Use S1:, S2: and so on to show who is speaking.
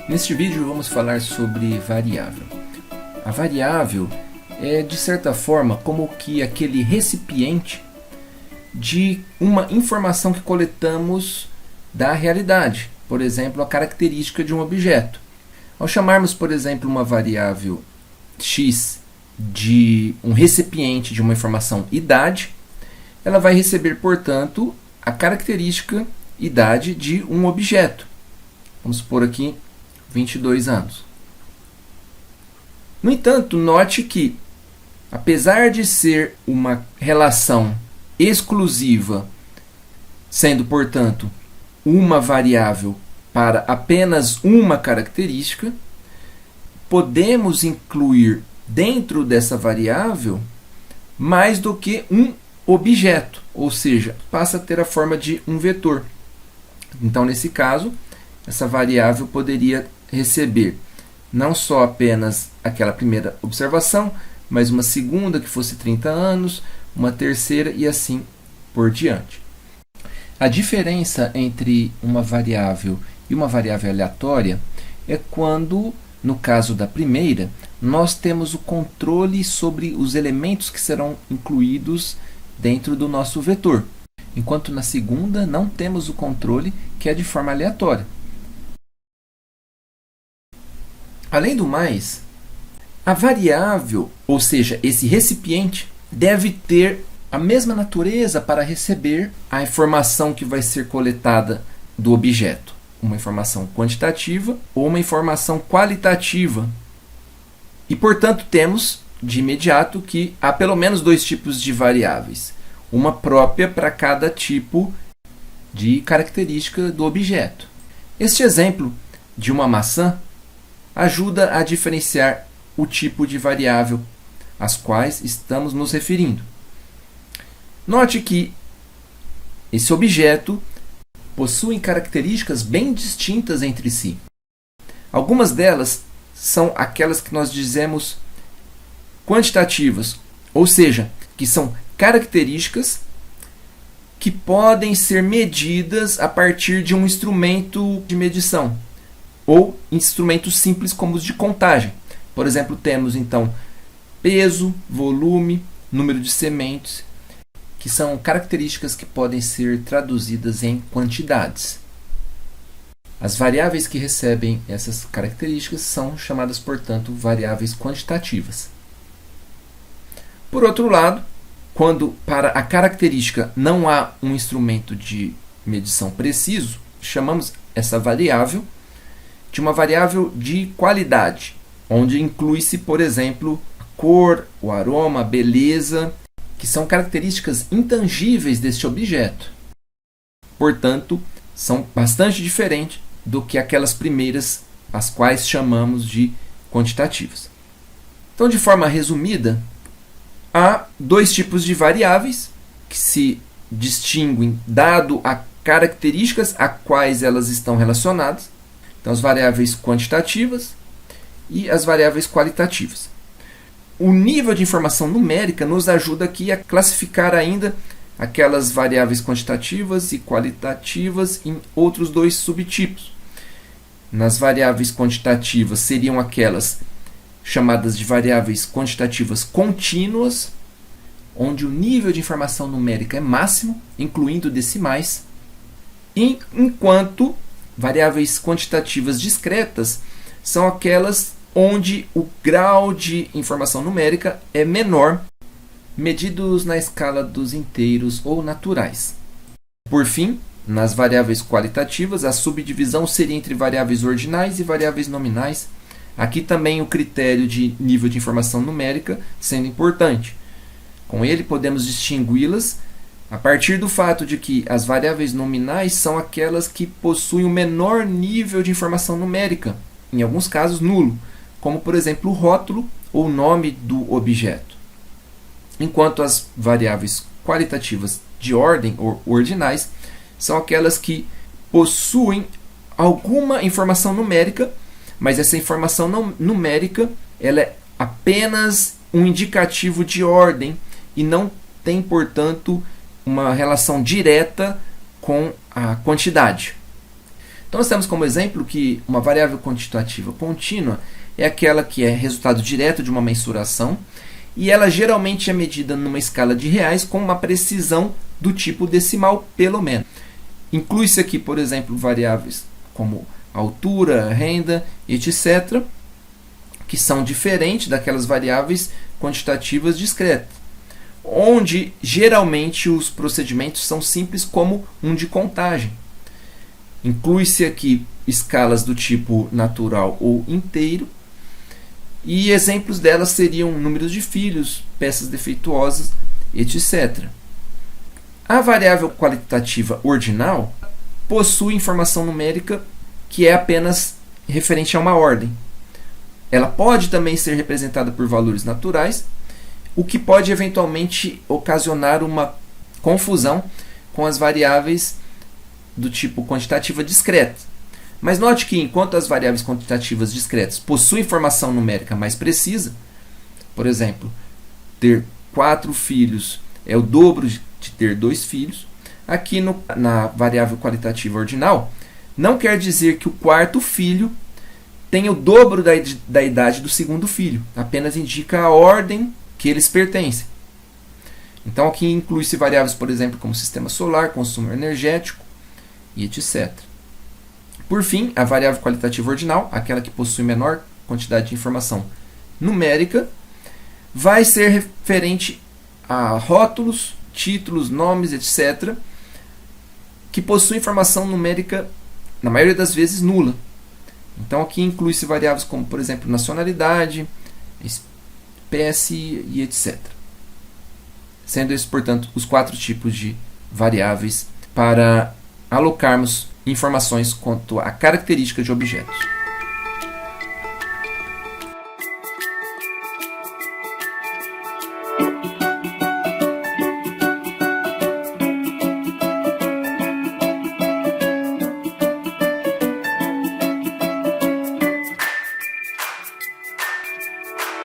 S1: Neste vídeo vamos falar sobre variável. A variável é, de certa forma, como que aquele recipiente de uma informação que coletamos da realidade. Por exemplo, a característica de um objeto. Ao chamarmos, por exemplo, uma variável x de um recipiente de uma informação idade, ela vai receber, portanto, a característica idade de um objeto. Vamos supor aqui 22 anos. No entanto, note que, apesar de ser uma relação exclusiva, sendo, portanto, uma variável para apenas uma característica, podemos incluir dentro dessa variável mais do que um objeto, ou seja, passa a ter a forma de um vetor. Então, nesse caso, essa variável poderia receber não só apenas aquela primeira observação, mas uma segunda que fosse 30 anos, uma terceira e assim por diante. A diferença entre uma variável e uma variável aleatória é quando, no caso da primeira, nós temos o controle sobre os elementos que serão incluídos dentro do nosso vetor, enquanto na segunda não temos o controle, que é de forma aleatória. Além do mais, a variável, ou seja, esse recipiente, deve ter a mesma natureza para receber a informação que vai ser coletada do objeto. Uma informação quantitativa ou uma informação qualitativa. E, portanto, temos de imediato que há pelo menos dois tipos de variáveis. Uma própria para cada tipo de característica do objeto. Este exemplo de uma maçã ajuda a diferenciar o tipo de variável às quais estamos nos referindo. Note que esse objeto possui características bem distintas entre si. Algumas delas são aquelas que nós dizemos quantitativas, ou seja, que são características que podem ser medidas a partir de um instrumento de medição, ou instrumentos simples como os de contagem. Por exemplo, temos então peso, volume, número de sementes, que são características que podem ser traduzidas em quantidades. As variáveis que recebem essas características são chamadas, portanto, variáveis quantitativas. Por outro lado, quando para a característica não há um instrumento de medição preciso, chamamos essa variável de uma variável de qualidade, onde inclui-se, por exemplo, a cor, o aroma, a beleza, que são características intangíveis deste objeto. Portanto, são bastante diferentes do que aquelas primeiras, as quais chamamos de quantitativas. Então, de forma resumida, há dois tipos de variáveis que se distinguem dado a características a quais elas estão relacionadas. Então, as variáveis quantitativas e as variáveis qualitativas. O nível de informação numérica nos ajuda aqui a classificar ainda aquelas variáveis quantitativas e qualitativas em outros dois subtipos. Nas variáveis quantitativas seriam aquelas chamadas de variáveis quantitativas contínuas, onde o nível de informação numérica é máximo, incluindo decimais, enquanto variáveis quantitativas discretas são aquelas onde o grau de informação numérica é menor, medidos na escala dos inteiros ou naturais. Por fim, nas variáveis qualitativas, a subdivisão seria entre variáveis ordinais e variáveis nominais. Aqui também o critério de nível de informação numérica sendo importante. Com ele, podemos distingui-las a partir do fato de que as variáveis nominais são aquelas que possuem o menor nível de informação numérica, em alguns casos nulo, como, por exemplo, o rótulo ou o nome do objeto. Enquanto as variáveis qualitativas de ordem ou ordinais são aquelas que possuem alguma informação numérica, mas essa informação numérica ela é apenas um indicativo de ordem e não tem, portanto, uma relação direta com a quantidade. Então nós temos como exemplo que uma variável quantitativa contínua é aquela que é resultado direto de uma mensuração e ela geralmente é medida numa escala de reais com uma precisão do tipo decimal, pelo menos. Inclui-se aqui, por exemplo, variáveis como altura, renda, etc., que são diferentes daquelas variáveis quantitativas discretas, onde geralmente os procedimentos são simples como um de contagem. Inclui-se aqui escalas do tipo natural ou inteiro, e exemplos delas seriam números de filhos, peças defeituosas, etc. A variável qualitativa ordinal possui informação numérica que é apenas referente a uma ordem. Ela pode também ser representada por valores naturais, o que pode eventualmente ocasionar uma confusão com as variáveis do tipo quantitativa discreta. Mas note que enquanto as variáveis quantitativas discretas possuem informação numérica mais precisa, por exemplo, ter 4 filhos é o dobro de ter 2 filhos, aqui na variável qualitativa ordinal, não quer dizer que o quarto filho tenha o dobro da idade do segundo filho, apenas indica a ordem que eles pertencem. Então aqui inclui-se variáveis, por exemplo, como sistema solar, consumo energético e etc. Por fim, a variável qualitativa ordinal, aquela que possui menor quantidade de informação numérica, vai ser referente a rótulos, títulos, nomes, etc., que possuem informação numérica, na maioria das vezes, nula. Então aqui inclui-se variáveis como, por exemplo, nacionalidade, espécie e etc. Sendo esses, portanto, os 4 tipos de variáveis para alocarmos informações quanto à característica de objetos.